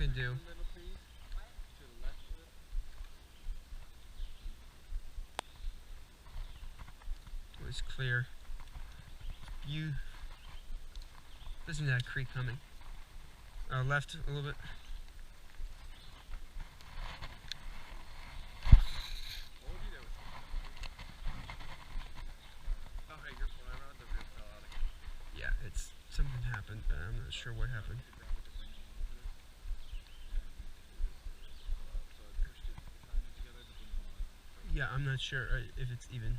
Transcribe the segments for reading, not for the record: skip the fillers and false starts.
can do. It was clear. You listen to that creek coming. Left a little bit. Yeah, it's something happened, but I'm not sure what happened. Yeah, I'm not sure if it's even.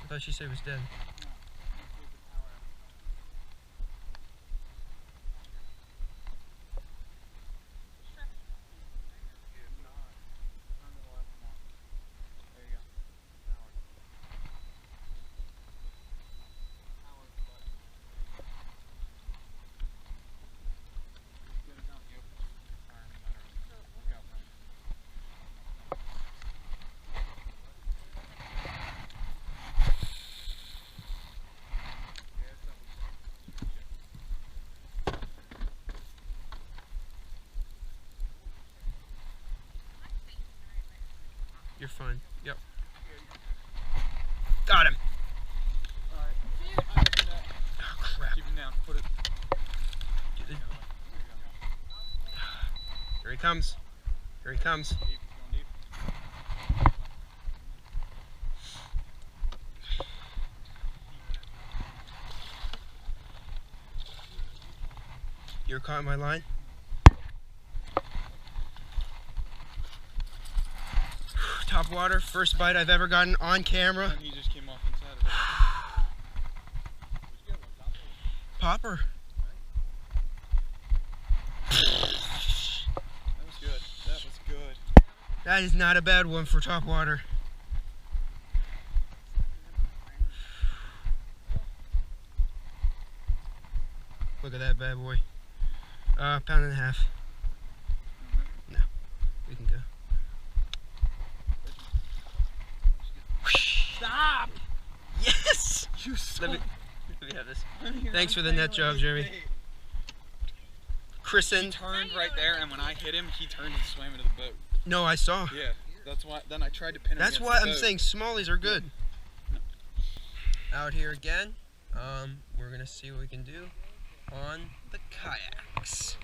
I thought she said it was dead. You're fine. Yep. Got him. Alright. Oh, crap. Keep him down. Put it. Here he comes. Here he comes. Deep. Going deep. You're caught in my line? Top water, first bite I've ever gotten on camera. And he just came off inside of it. Popper. That was good. That was good. That is not a bad one for top water. Look at that bad boy. Pound and a half. No, we can go. Stop! Yes! You Let me have this. You're Thanks for the net job, Jeremy. He Christened. turned right there, and when I hit him, he turned and swam into the boat. No, I saw. Yeah, that's why. Then I tried to pin him. That's against why the I'm boat. saying smallies are good. No. Out here again. We're gonna see what we can do on the kayaks.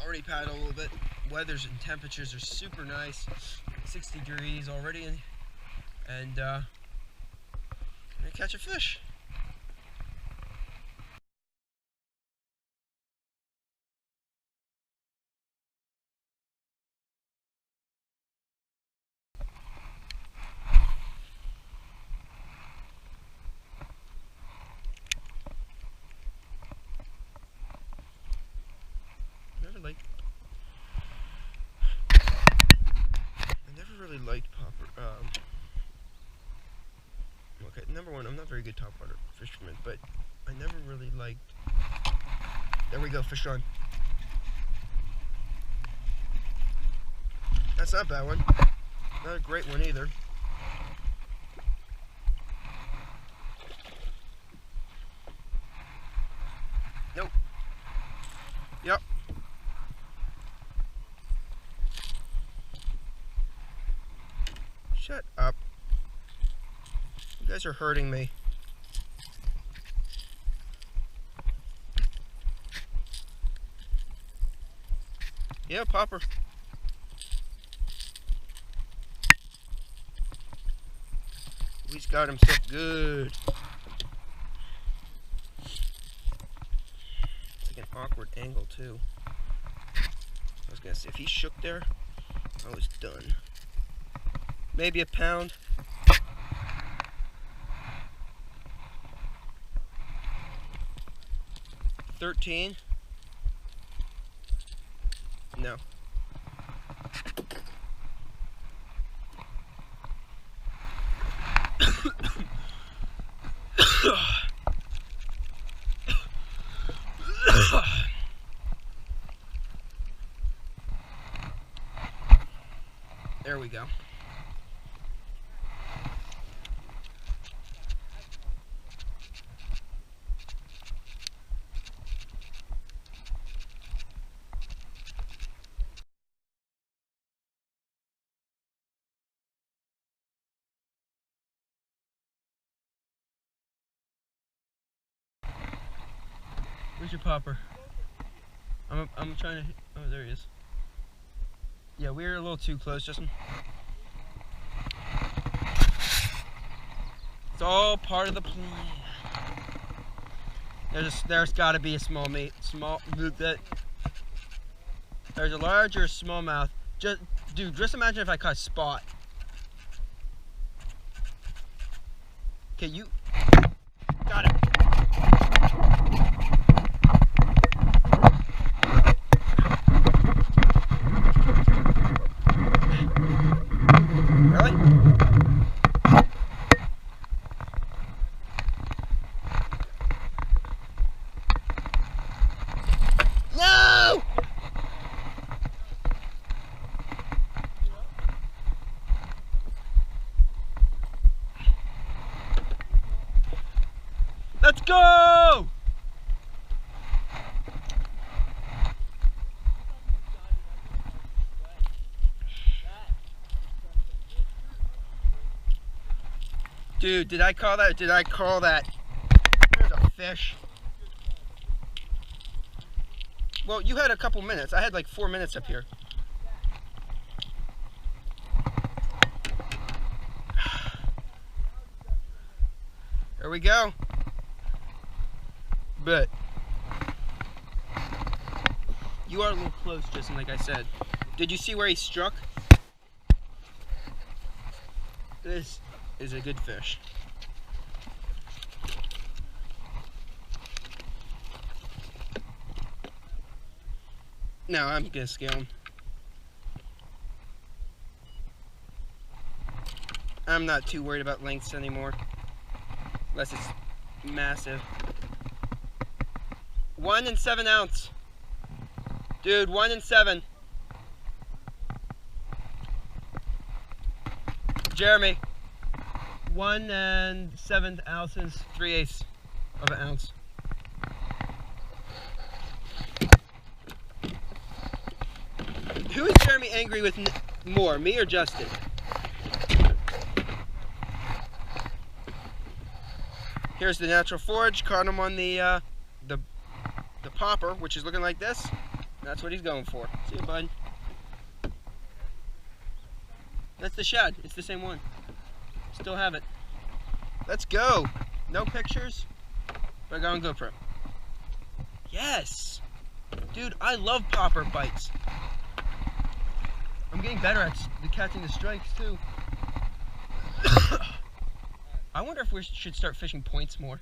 Already paddled a little bit. Weathers and temperatures are super nice. 6 degrees already, and gonna catch a fish. I never really liked popper. Okay, number one, I'm not very good topwater fisherman, but I never really liked. There we go, fish on. That's not a bad one. Not a great one either. Nope. Yep. Shut up. You guys are hurting me. Yeah, popper. He's got himself good. It's like an awkward angle too. I was gonna say if he shook there, I was done. Maybe a pound. $13. No. There we go. Where's your popper? I'm trying to. Oh, there he is. Yeah, we were a little too close, Justin. It's all part of the plan. There's got to be a small mate. There's a large or a smallmouth. Dude, just imagine if I caught spot. Okay, you got it. Really? No! Let's go! Dude, did I call that? Did I call that? There's a fish. Well, you had a couple minutes. I had like 4 minutes up here. There we go. But you are a little close, Justin, like I said. Did you see where he struck? This is a good fish. No, I'm gonna scale him. I'm not too worried about lengths anymore. Unless it's massive. 1 7 ounce. Dude, 1 7. Jeremy. 1 7 ounces, 3/8 of an ounce. Who is Jeremy angry with more, me or Justin? Here's the natural forage. Caught him on the popper, which is looking like this. That's what he's going for. See you, bud. That's the shad. It's the same one. Still have it. Let's go. No pictures, but I got on GoPro. Yes. Dude, I love popper bites. I'm getting better at catching the strikes too. I wonder if we should start fishing points more.